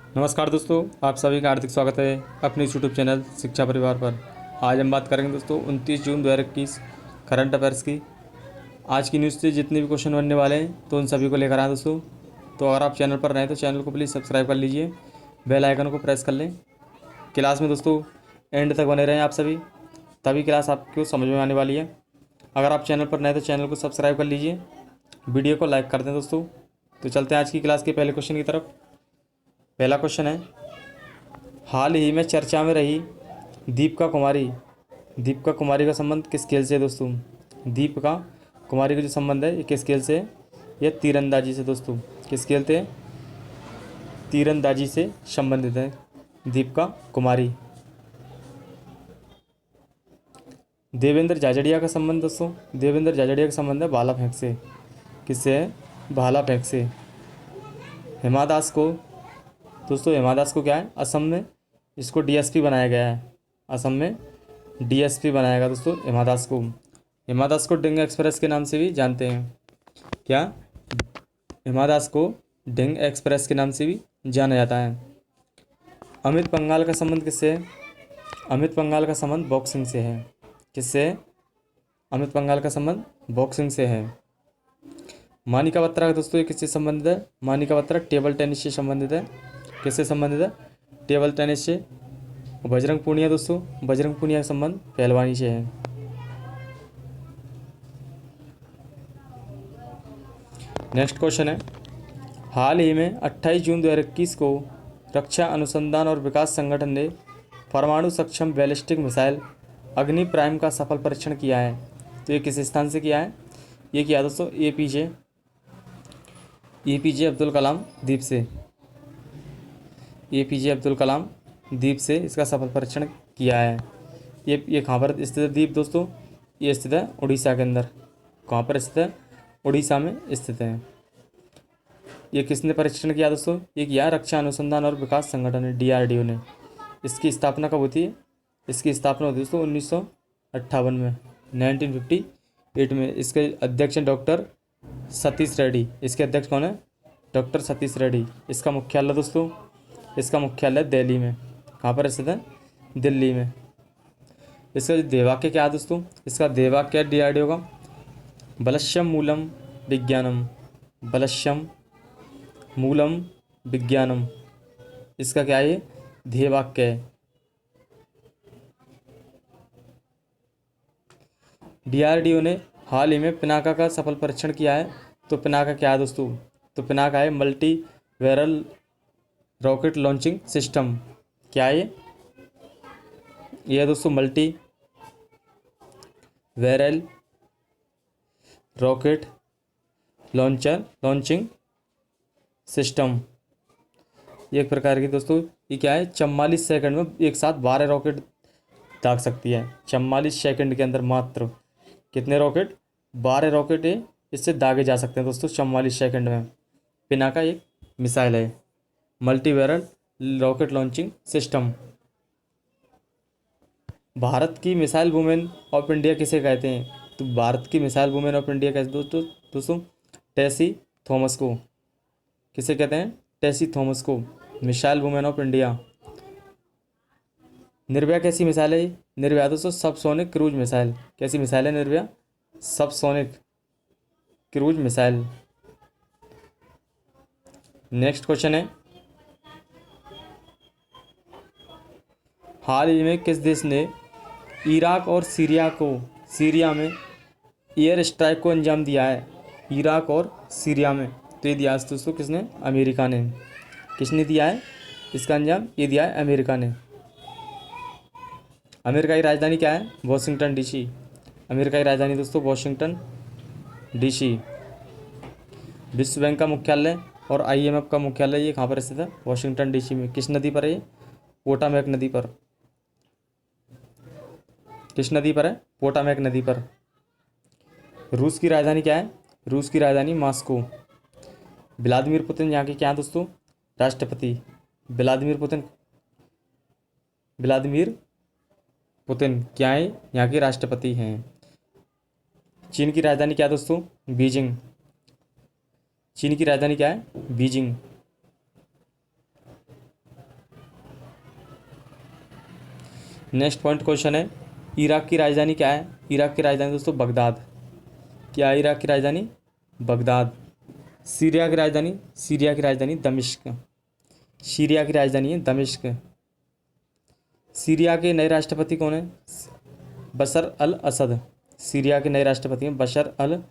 नमस्कार दोस्तों, आप सभी का हार्दिक स्वागत है अपने इस यूट्यूब चैनल शिक्षा परिवार पर। आज हम बात करेंगे दोस्तों 29 जून 2021 करंट अफेयर्स की। आज की न्यूज़ से जितने भी क्वेश्चन बनने वाले हैं तो उन सभी को लेकर आए दोस्तों। तो अगर आप चैनल पर नए तो चैनल को प्लीज़ सब्सक्राइब कर लीजिए, बेल आइकन को प्रेस कर लें। क्लास में दोस्तों एंड तक बने रहें आप सभी, तभी क्लास आपको समझ में आने वाली है। अगर आप चैनल पर नए तो चैनल को सब्सक्राइब कर लीजिए, वीडियो को लाइक कर दें दोस्तों। तो चलते हैं आज की क्लास के पहले क्वेश्चन की तरफ। पहला क्वेश्चन है, हाल ही में चर्चा में रही दीपिका कुमारी का संबंध किस खेल से है दोस्तों? दीपिका कुमारी का जो संबंध है ये किस खेल से है? ये तीरंदाजी से दोस्तों। किस खेल से? तीरंदाजी से संबंधित है दीपिका कुमारी। देवेंद्र झाझड़िया का संबंध दोस्तों, देवेंद्र झाझड़िया का संबंध है भाला फेंक से। किससे है? भाला फेंक से। हिमा दास को दोस्तों, हिमा दास को क्या है, असम में इसको डीएसपी बनाया गया है। असम में डीएसपी बनाया गया दोस्तों हिमा दास को। हिमा दास को डिंग एक्सप्रेस के नाम से भी जानते हैं। क्या? हिमा दास को डिंग एक्सप्रेस के नाम से भी जाना जाता है। अमित पंघाल का संबंध किससे है? अमित पंघाल का संबंध बॉक्सिंग से है। किससे है? अमित पंघाल का संबंध बॉक्सिंग से है। मानिका बत्रा का दोस्तों ये किससे संबंधित है? मानिका बत्रा टेबल टेनिस से संबंधित है। किससे संबंधित है? टेबल टेनिस से। बजरंग पूनिया दोस्तों, बजरंग पूनिया का संबंध पहलवानी से है। नेक्स्ट क्वेश्चन है, हाल ही में 28 जून 2021 को रक्षा अनुसंधान और विकास संगठन ने परमाणु सक्षम बैलिस्टिक मिसाइल अग्नि प्राइम का सफल परीक्षण किया है। तो ये किस स्थान से किया है? ये किया दोस्तों एपीजे अब्दुल कलाम द्वीप से। एपीजे अब्दुल कलाम द्वीप से इसका सफल परीक्षण किया है। ये कहाँ पर स्थित है द्वीप दोस्तों? ये स्थित है उड़ीसा के अंदर। कहाँ पर स्थित है? उड़ीसा में स्थित है। ये किसने परीक्षण किया दोस्तों? ये किया रक्षा अनुसंधान और विकास संगठन ने, डीआरडीओ ने। इसकी स्थापना कब होती है? इसकी स्थापना होती है दोस्तों 1958 में, 1958 में। इसके अध्यक्ष हैं डॉक्टर सतीश रेड्डी। इसके अध्यक्ष कौन है? डॉक्टर सतीश रेड्डी। इसका मुख्यालय दोस्तों, इसका मुख्यालय दिल्ली में। कहाँ पर स्थित है? दिल्ली में। इसका देवाक्य क्या है दोस्तों? इसका देवाक्य डीआरडीओ का, बलश्यम मूलम विज्ञानम, बलश्यम मूलम विज्ञानम। इसका क्या है? ये ध्येयवाक्य है। डीआरडीओ ने हाल ही में पिनाका का सफल परीक्षण किया है। तो पिनाका क्या है दोस्तों? तो पिनाका है multi barrel rocket launching system. क्या है ये? है दोस्तों multi barrel rocket launching system. एक प्रकार की दोस्तों ये क्या है, 44 सेकंड में एक साथ 12 रॉकेट दाग सकती है। 44 सेकंड के अंदर मात्र कितने रॉकेट? 12 रॉकेट इससे दागे जा सकते हैं दोस्तों 44 सेकंड में। पिनाका एक मिसाइल है, multi barrel rocket launching system. Bharat की मिसाइल वुमेन ऑफ इंडिया किसे कहते हैं? तो भारत की मिसाइल वुमेन ऑफ इंडिया कहते दोस्तों टेसी थॉमस को। किसे कहते हैं? टेसी थॉमस को missile women of India. Nirbhaya कैसी मिसाइल है? निर्भया दोस्तों सबसोनिक क्रूज मिसाइल। कैसी मिसाइल है Nirbhaya? Subsonic cruise missile. Next question है, हाल ही में किस देश ने इराक और सीरिया में एयर स्ट्राइक को अंजाम दिया है? इराक और सीरिया में तो ये दिया है दोस्तों किसने? अमेरिका ने। किसने दिया है इसका अंजाम? ये दिया है अमेरिका ने। अमेरिका की राजधानी क्या है? Washington DC. अमेरिका की राजधानी दोस्तों वॉशिंगटन डीसी। विश्व बैंक का मुख्यालय और आईएमएफ का मुख्यालय ये कहाँ पर स्थित है? वॉशिंगटन डीसी में। किस नदी पर है ये? पोटामैक नदी पर। किस नदी पर है? पोटामैक नदी पर। रूस की राजधानी क्या है? रूस की राजधानी मॉस्को। व्लादिमीर पुतिन यहाँ के क्या है दोस्तों? राष्ट्रपति। व्लादिमीर पुतिन क्या है? यहाँ के राष्ट्रपति हैं। चीन की राजधानी क्या है दोस्तों? बीजिंग। चीन की राजधानी क्या है? बीजिंग। नेक्स्ट पॉइंट क्वेश्चन है, इराक की राजधानी क्या है? इराक की राजधानी दोस्तों बगदाद। क्या है इराक की राजधानी? बगदाद। सीरिया की राजधानी? सीरिया की राजधानी दमिश्क। सीरिया की राजधानी है दमिश्क। सीरिया के नए राष्ट्रपति कौन है? बशर अल असद। सीरिया के नए राष्ट्रपति हैं बशर अल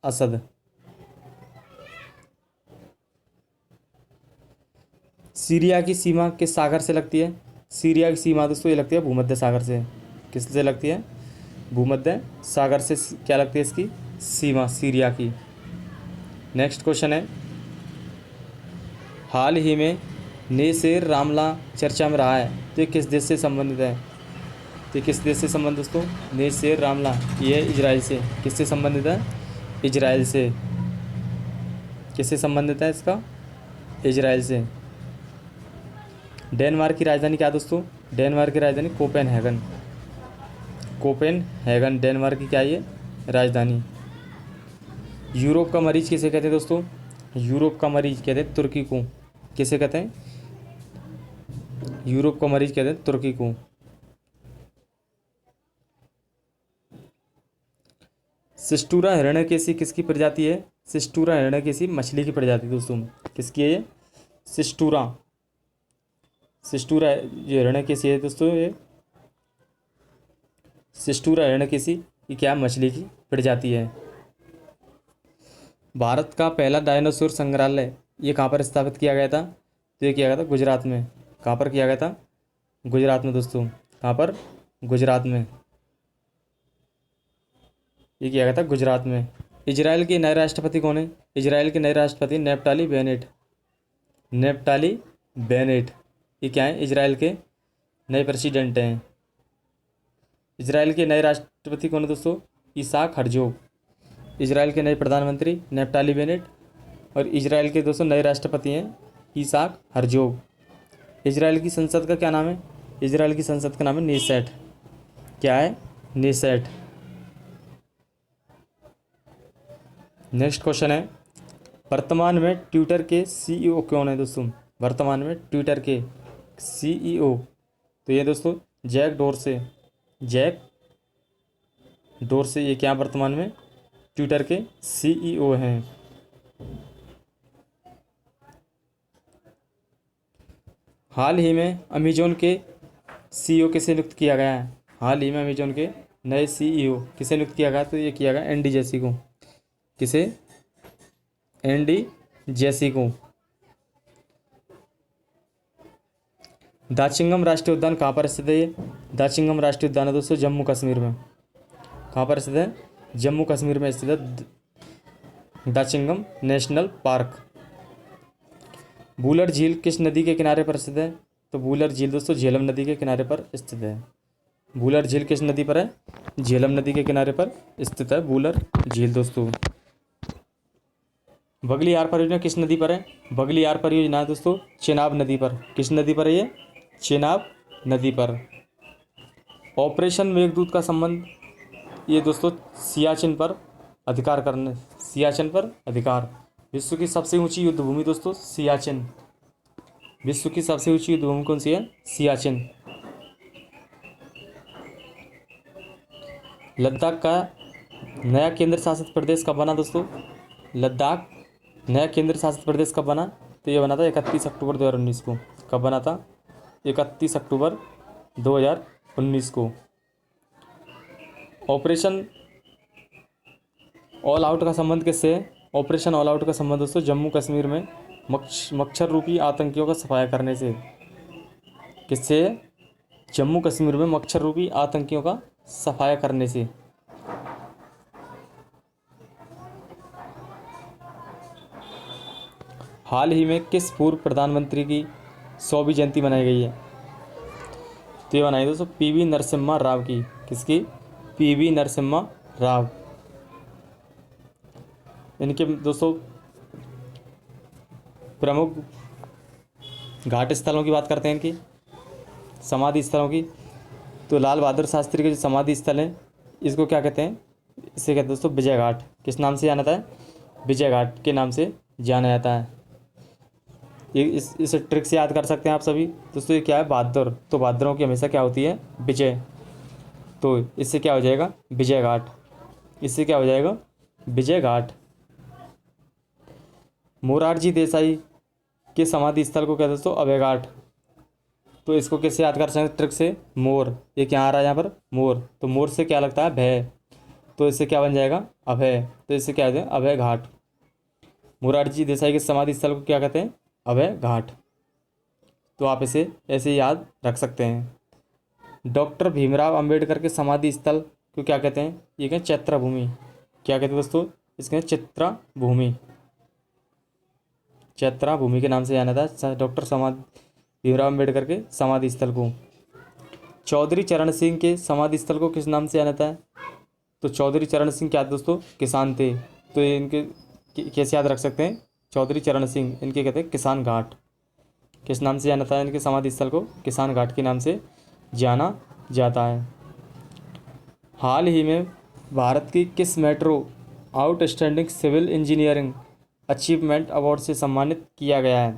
असद। सीरिया की सीमा किस सागर से लगती है? सीरिया की सीमा दोस्तों ये लगती है भूमध्य सागर से। किससे लगती है? भूमध्य सागर से क्या लगती है इसकी सीमा सीरिया की। नेक्स्ट क्वेश्चन है, हाल ही में नेसेर रामला चर्चा में रहा है, तो ये किस देश से संबंधित है? तो ये किस देश से संबंधित दोस्तों? नेसेर रामला ये इजराइल से। किससे संबंधित है? इजराइल से। किससे संबंधित है इसका? इजराइल से। डेनमार्क की राजधानी क्या है दोस्तों? डेनमार्क की राजधानी कोपेनहेगन। कोपेनहेगन डेनमार्क की क्या है ये राजधानी। यूरोप का मरीज किसे कहते हैं दोस्तों? यूरोप का मरीज कहते हैं तुर्की को। किसे कहते हैं? यूरोप का मरीज कहते हैं तुर्की को। सिस्टूरा हिरण्यकेशी किसकी प्रजाति है? सिस्टूरा हिरण्यकेशी मछली की प्रजाति दोस्तों। किसकी है ये? सिस्टूरा। सिस्टूरा ये हिरण्यकेशी है दोस्तों, ये सिस्टूरा हिरण्यकेशी ये क्या मछली की प्रजाति है। भारत का पहला डायनासोर संग्रहालय ये कहाँ पर स्थापित किया गया था? तो ये किया गया था गुजरात में। कहाँ पर किया गया था? गुजरात में दोस्तों। कहाँ पर? गुजरात में। ये किया गया था गुजरात में। इजराइल के नए राष्ट्रपति कौन है? इजराइल के नए राष्ट्रपति नेफ्ताली बेनेट। नेफ्ताली बेनेट ये क्या है? इजराइल के नए प्रेसिडेंट हैं। इजराइल के नए राष्ट्रपति कौन है दोस्तों? इसहाक हर्जोग। इजराइल के नए प्रधानमंत्री नेफ्ताली बेनेट और इजराइल के दोस्तों नए राष्ट्रपति हैं इसहाक हर्जोग। इजराइल की संसद का क्या नाम है? इजराइल की संसद का नाम है नेसेट। क्या है? नेसेट। नेक्स्ट क्वेश्चन है, वर्तमान में ट्विटर के सीईओ कौन है दोस्तों? वर्तमान में ट्विटर के सीईओ तो ये दोस्तों जैक डोरसे। जैक डोरसे ये क्या वर्तमान में ट्विटर के सीईओ हैं। हाल ही में अमेजोन के सीईओ किसे नियुक्त किया गया है? हाल ही में अमेजोन के नए सीईओ किसे नियुक्त किया गया? तो ये किया गया एंडी जेसी को। किसे? एंडी जेसी को। दाचिंगम राष्ट्रीय उद्यान कहाँ पर स्थित है? ये दाचिंगम राष्ट्रीय उद्यान है दोस्तों जम्मू कश्मीर में। कहाँ पर स्थित है? जम्मू कश्मीर में स्थित है दाचिंगम नेशनल पार्क। वुलर झील किस नदी के किनारे पर स्थित है? तो वुलर झील दोस्तों झेलम नदी के किनारे पर स्थित है। वुलर झील किस नदी पर है? झेलम नदी के किनारे पर स्थित है वुलर झील दोस्तों। बगलियार परियोजना किस नदी पर है? बगलियार परियोजना दोस्तों चेनाब नदी पर। किस नदी पर है ये? चेनाब नदी पर। ऑपरेशन मेघदूत का संबंध ये दोस्तों सियाचिन पर अधिकार करने। सियाचिन पर अधिकार। विश्व की सबसे ऊंची युद्ध भूमि दोस्तों सियाचिन। विश्व की सबसे ऊंची युद्ध भूमि कौन सी है? सियाचिन। लद्दाख का नया केंद्र शासित प्रदेश कब बना दोस्तों? लद्दाख नया केंद्र शासित प्रदेश कब बना? तो ये बना था 31 अक्टूबर 2019 को। कब बना था? 31 अक्टूबर 2019 को। ऑपरेशन ऑल आउट का संबंध किससे है? ऑपरेशन ऑल आउट का संबंध दोस्तों जम्मू कश्मीर में मच्छर रूपी आतंकियों का सफाया करने से। किससे? जम्मू कश्मीर में मच्छर रूपी आतंकियों का सफाया करने से। हाल ही में किस पूर्व प्रधानमंत्री की 100वीं जयंती मनाई गई है? तो ये बनाई दोस्तों पीवी नरसिम्हा राव की। किसकी? पीवी नरसिम्हा राव। इनके दोस्तों प्रमुख घाट स्थलों की बात करते हैं, इनकी समाधि स्थलों की। तो लाल बहादुर शास्त्री के जो समाधि स्थल हैं इसको क्या कहते हैं? इसे कहते हैं दोस्तों विजय घाट। किस नाम से जाना जाता है? विजय घाट के नाम से जाना जाता है। ये इस ट्रिक से याद कर सकते हैं आप सभी। दोस्तों ये क्या है, बहादुर, तो बहादुरों की हमेशा क्या होती है, विजय। तो इससे क्या हो जाएगा, विजय घाट। इससे क्या हो जाएगा, विजय घाट। मोरारजी देसाई के समाधि स्थल को क्या दोस्तों, अभय घाट। तो इसको कैसे याद कर सकते हैं ट्रिक से, मोर, ये क्या आ रहा है यहाँ पर, मोर, तो मोर से क्या लगता है, भय, तो इससे क्या बन जाएगा, अभय, तो इससे क्या कहते हैं, अभय घाट। मोरारजी देसाई के समाधि स्थल को क्या कहते हैं, अभय घाट। तो आप इसे ऐसे याद रख सकते हैं। डॉक्टर भीमराव अंबेडकर के समाधि स्थल को क्या कहते हैं, ये क्या, चैत्रा भूमि। क्या कहते हैं दोस्तों, इसके चित्रा भूमि, चैत्रा भूमि के नाम से जाना था डॉक्टर भीमराव अंबेडकर के समाधि स्थल को। चौधरी चरण सिंह के समाधि स्थल को किस नाम से जाना था, तो चौधरी चरण सिंह क्या दोस्तों, किसान थे। तो ये इनके कैसे याद रख सकते हैं, चौधरी चरण सिंह, इनके कहते हैं किसान घाट। किस नाम से जाना था इनके समाधि स्थल को, किसान घाट के नाम से जाना जाता है। हाल ही में भारत की किस metro outstanding civil engineering achievement award से सम्मानित किया गया है,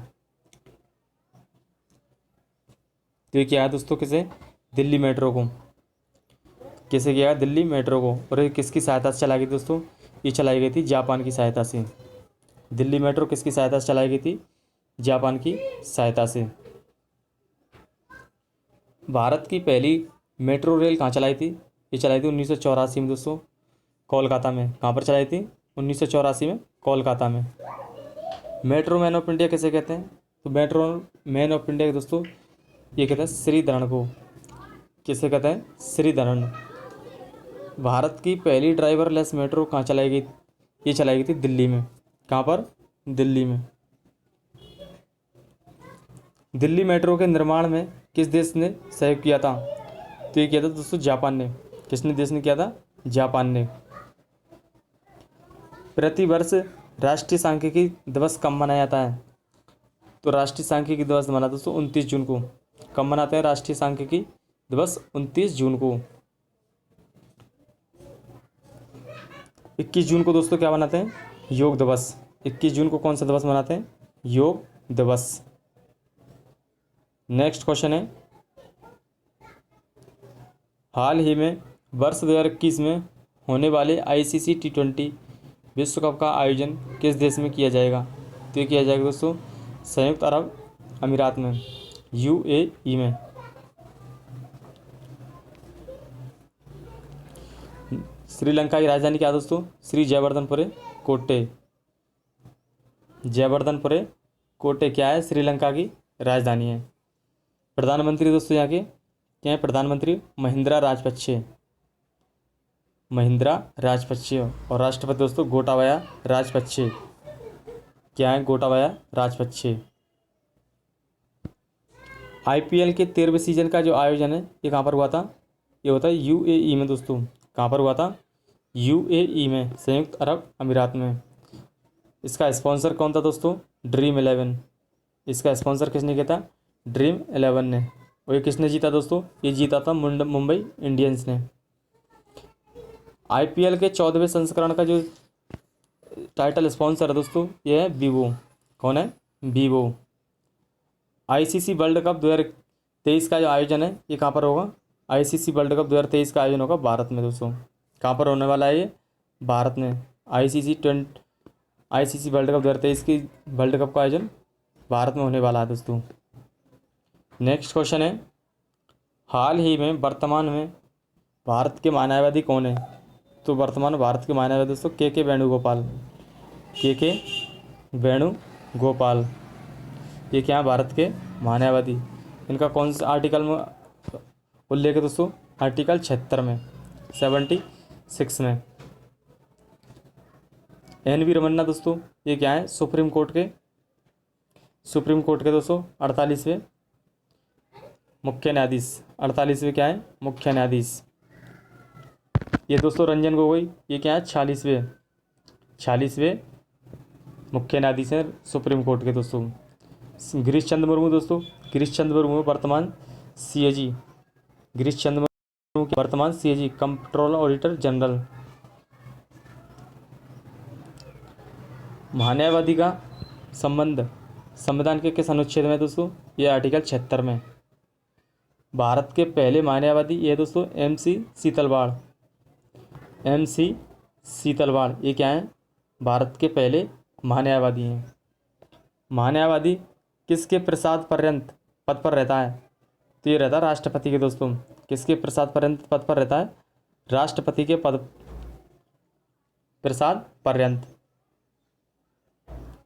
तो ये क्या है दोस्तों, किसे, दिल्ली मेट्रो को। किसे किया, दिल्ली मेट्रो को। और ये किसकी सहायता से चलाई गई दोस्तों, ये चलाई गई थी जापान की सहायता से। दिल्ली मेट्रो किसकी सहायता से चलाई गई थी, जापान की सहायता से। भारत की पहली मेट्रो रेल कहाँ चलाई थी, ये चलाई थी 1984 में दोस्तों, कोलकाता में। कहाँ पर चलाई थी, 1984 में, कोलकाता में। मेट्रो मैन ऑफ इंडिया किसे कहते हैं, तो मेट्रो मैन ऑफ इंडिया के दोस्तों ये कहते हैं श्रीधरन को। किसे कहते हैं, श्रीधरन। भारत की पहली ड्राइवरलेस मेट्रो कहाँ चलाई गई, ये चलाई गई थी दिल्ली में। कहाँ पर, दिल्ली में। दिल्ली मेट्रो के निर्माण में किस देश ने सहयोग किया था, तो ये किया था दोस्तों जापान ने। किसने देश ने किया था, जापान ने। प्रतिवर्ष राष्ट्रीय सांख्यिकी दिवस कब मनाया जाता है, तो राष्ट्रीय सांख्यिकी दिवस मना दोस्तों 29 जून को। कब मनाते हैं राष्ट्रीय सांख्यिकी दिवस, 29 जून को। 21 जून को दोस्तों क्या मनाते हैं, योग दिवस। 21 जून को कौन सा दिवस मनाते हैं, योग दिवस। नेक्स्ट क्वेश्चन है, हाल ही में वर्ष 2021 में होने वाले आईसीसी T20 विश्व कप का आयोजन किस देश में किया जाएगा, तो ये किया जाएगा दोस्तों संयुक्त अरब अमीरात में, UAE में। श्रीलंका की राजधानी क्या है दोस्तों, श्री जयवर्धनपुरे कोटे। जयवर्धनपुरे कोटे क्या है, श्रीलंका की राजधानी है। प्रधानमंत्री दोस्तों यहाँ के क्या है, प्रधानमंत्री महिंद्रा राजपक्षे, महिंद्रा राजपक्षे। और राष्ट्रपति दोस्तों गोटाबाया राजपक्षे, क्या है, गोटाबाया राजपक्षे। IPL के 13वें सीजन का जो आयोजन है ये कहाँ पर हुआ था, ये होता है UAE में दोस्तों। कहाँ पर हुआ था, UAE में, संयुक्त अरब अमीरात में। इसका स्पॉन्सर कौन था दोस्तों, ड्रीम 11। इसका स्पॉन्सर किसने किया था, ड्रीम 11 ने। और ये किसने जीता दोस्तों, ये जीता था मुंबई इंडियंस ने। IPL के 14वें संस्करण का जो टाइटल स्पॉन्सर है दोस्तों ये है वीवो। कौन है, वीवो। ICC वर्ल्ड कप 2023 का जो आयोजन है ये कहाँ पर होगा, ICC वर्ल्ड कप 2023 का आयोजन होगा भारत में दोस्तों। कहाँ पर होने वाला है ये, भारत में। ICC वर्ल्ड कप 2023 की वर्ल्ड कप का आयोजन भारत में होने वाला है दोस्तों। नेक्स्ट क्वेश्चन है, हाल ही में वर्तमान में भारत के मानववादी कौन है, तो वर्तमान भारत के मानववादी दोस्तों के वेणुगोपाल। के वेणुगोपाल ये क्या है, भारत के मानववादी। इनका कौन सा आर्टिकल में उल्लेख है दोस्तों, आर्टिकल 76 में, 76 में। NV रमन्ना दोस्तों ये क्या है, सुप्रीम कोर्ट के दोस्तों 48वें मुख्य न्यायाधीश। 48वें क्या है, मुख्य न्यायाधीश। ये दोस्तों रंजन गोगोई ये क्या है, 46वें मुख्य न्यायाधीश हैं सुप्रीम कोर्ट के दोस्तों। गिरीश चंद्र मुर्मू दोस्तों, गिरीश चंद्र मुर्मू वर्तमान CAG, गिरीश चंद्र मुर्मू वर्तमान CAG कंट्रोलर ऑडिटर जनरल। महान्यायवादी का संबंध संविधान के किस अनुच्छेद में दोस्तों? ये आर्टिकल 76 में। भारत के पहले मायावादी ये दोस्तों MC सीतलवाड़। MC सीतलवाड़ ये क्या है? भारत के पहले महान्यायवादी हैं। महान्यायवादी किसके प्रसाद पर्यंत पद पर रहता है? तो ये रहता है राष्ट्रपति के दोस्तों। किसके प्रसाद पर्यंत पद पर रहता है? राष्ट्रपति के पद प्रसाद पर्यंत।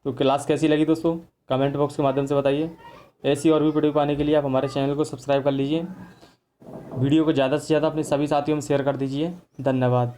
तो क्लास कैसी लगी दोस्तों? कमेंट बॉक्स के माध्यम से बताइए। ऐसी और भी वीडियो पाने के लिए आप हमारे चैनल को सब्सक्राइब कर लीजिए। वीडियो को ज़्यादा से ज़्यादा अपने सभी साथियों में शेयर कर दीजिए। धन्यवाद।